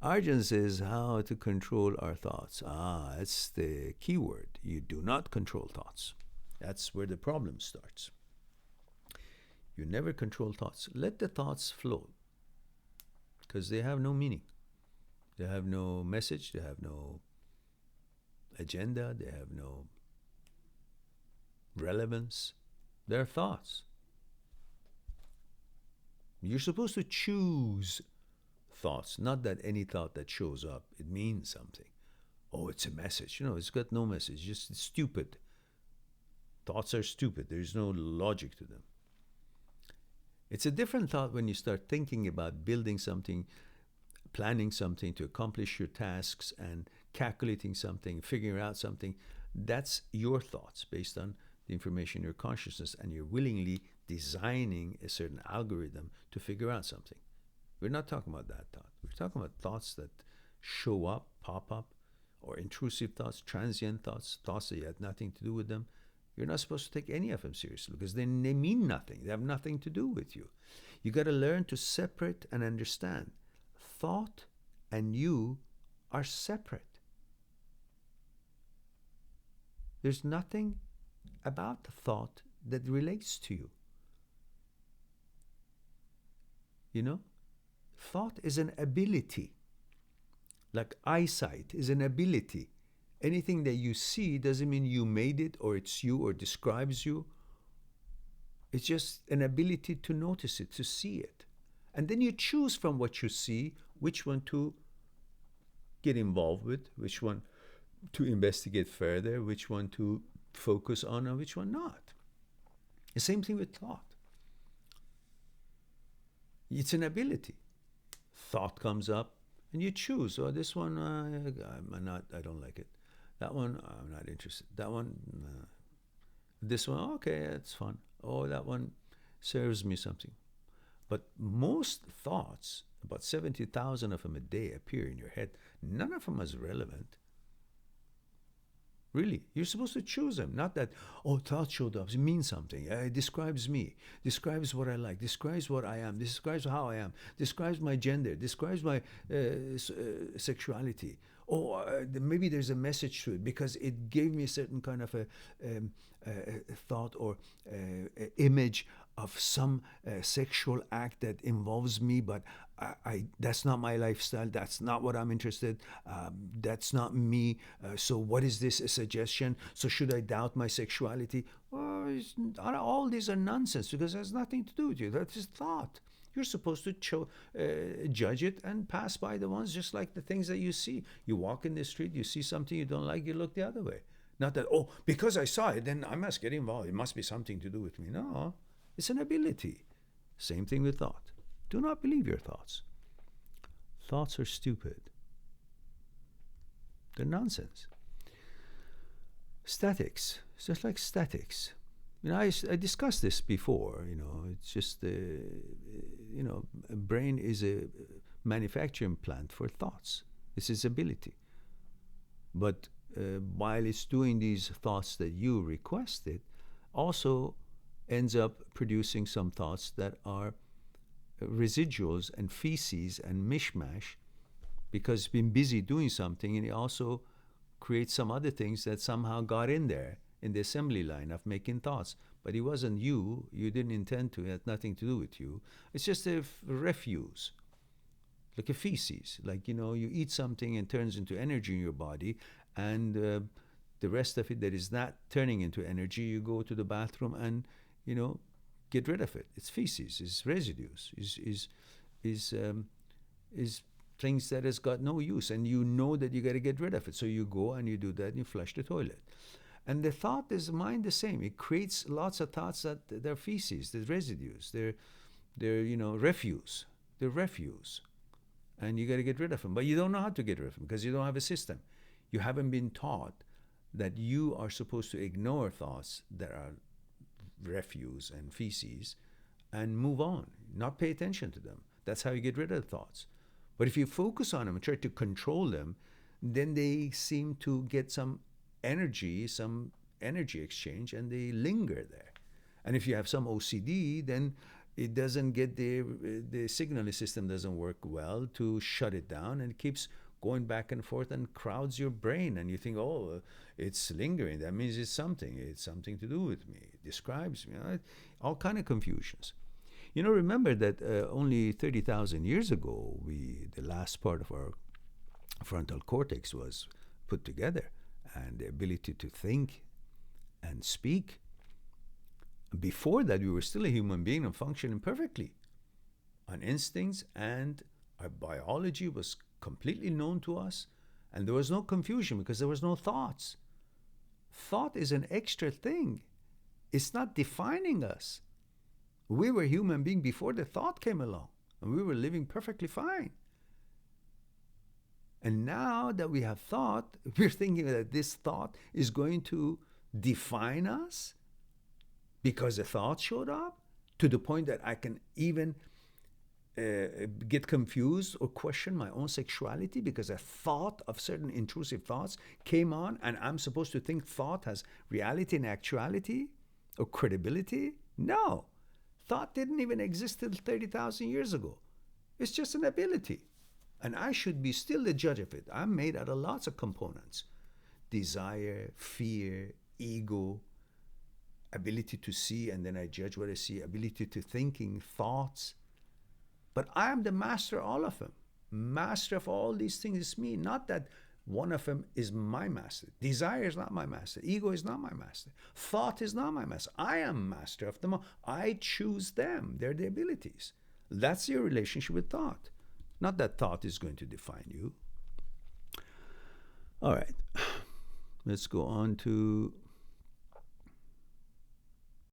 Arjun says how to control our thoughts. Ah, that's the key word. You do not control thoughts. That's where the problem starts. You never control thoughts. Let the thoughts flow because they have no meaning. They have no message. They have no agenda. They have no relevance. They're thoughts. You're supposed to choose thoughts, not that any thought that shows up, it means something. Oh, it's a message. It's got no message. Just stupid. Thoughts are stupid. There's no logic to them. It's a different thought when you start thinking about building something, planning something to accomplish your tasks and calculating something, figuring out something. That's your thoughts based on the information in your consciousness, and you're willingly designing a certain algorithm to figure out something. We're not talking about that thought. We're talking about thoughts that show up, pop up, or intrusive thoughts, transient thoughts, thoughts that you had nothing to do with them. You're not supposed to take any of them seriously because they mean nothing. They have nothing to do with you. You got to learn to separate and understand. Thought and you are separate. There's nothing about the thought that relates to you. Thought is an ability. Like eyesight is an ability. Anything that you see doesn't mean you made it or it's you or describes you. It's just an ability to notice it, to see it. And then you choose from what you see which one to get involved with, which one to investigate further, which one to focus on, and which one not. The same thing with thought. It's an ability. Thought comes up and you choose. Oh, this one, I don't like it. That one, I'm not interested. That one, this one, okay, it's fun. Oh, that one serves me something. But most thoughts, about 70,000 of them a day, appear in your head. None of them is relevant. Really, you're supposed to choose them. Not that, thought showed up. It means something. It describes me. Describes what I like. Describes what I am. Describes how I am. Describes my gender. Describes my sexuality. Maybe there's a message to it because it gave me a certain kind of a thought or image of some sexual act that involves me, but I that's not my lifestyle. That's not what I'm interested. That's not me. So what is this, a suggestion? So should I doubt my sexuality? All these are nonsense because it has nothing to do with you. That is thought. You're supposed to judge it and pass by the ones just like the things that you see. You walk in the street, you see something you don't like, you look the other way. Not that, because I saw it, then I must get involved. It must be something to do with me. No, it's an ability. Same thing with thought. Do not believe your thoughts. Thoughts are stupid. They're nonsense. Statics. It's just like statics. I discussed this before. It's just a brain is a manufacturing plant for thoughts. It's its ability. But while it's doing these thoughts that you requested, also ends up producing some thoughts that are residuals and feces and mishmash because it's been busy doing something, and it also creates some other things that somehow got in there in the assembly line of making thoughts. But it wasn't you. You didn't intend to. It had nothing to do with you. It's just a refuse, like a feces. Like, you eat something and turns into energy in your body, and the rest of it that is not turning into energy, you go to the bathroom and, get rid of it. It's feces, it's residues, is things that has got no use, and you know that you got to get rid of it. So you go and you do that and you flush the toilet. And the thought is mind the same. It creates lots of thoughts that they're feces, they're residues, they're refuse. They're refuse. And you got to get rid of them. But you don't know how to get rid of them because you don't have a system. You haven't been taught that you are supposed to ignore thoughts that are refuse and feces and move on, not pay attention to them. That's how you get rid of thoughts. But if you focus on them and try to control them, then they seem to get some energy exchange, and they linger there. And if you have some OCD, then it doesn't get the signaling system doesn't work well to shut it down, and it keeps going back and forth and crowds your brain, and you think, oh, it's lingering. That means it's something. It's something to do with me. It describes me. All kind of confusions. Remember that only 30,000 years ago, the last part of our frontal cortex was put together, and the ability to think and speak. Before that, we were still a human being and functioning perfectly on instincts, and our biology was completely known to us, and there was no confusion because there was no thoughts. Thought is an extra thing. It's not defining us. We were human beings before the thought came along, and we were living perfectly fine. And now that we have thought, we're thinking that this thought is going to define us because a thought showed up, to the point that I can even get confused or question my own sexuality because a thought of certain intrusive thoughts came on, and I'm supposed to think thought has reality and actuality or credibility? No. Thought didn't even exist till 30,000 years ago. It's just an ability. And I should be still the judge of it. I'm made out of lots of components. Desire, fear, ego, ability to see, and then I judge what I see, ability to thinking, thoughts. But I am the master of all of them. Master of all these things is me. Not that one of them is my master. Desire is not my master. Ego is not my master. Thought is not my master. I am master of them all. I choose them. They're the abilities. That's your relationship with thought. Not that thought is going to define you. All right. Let's go on to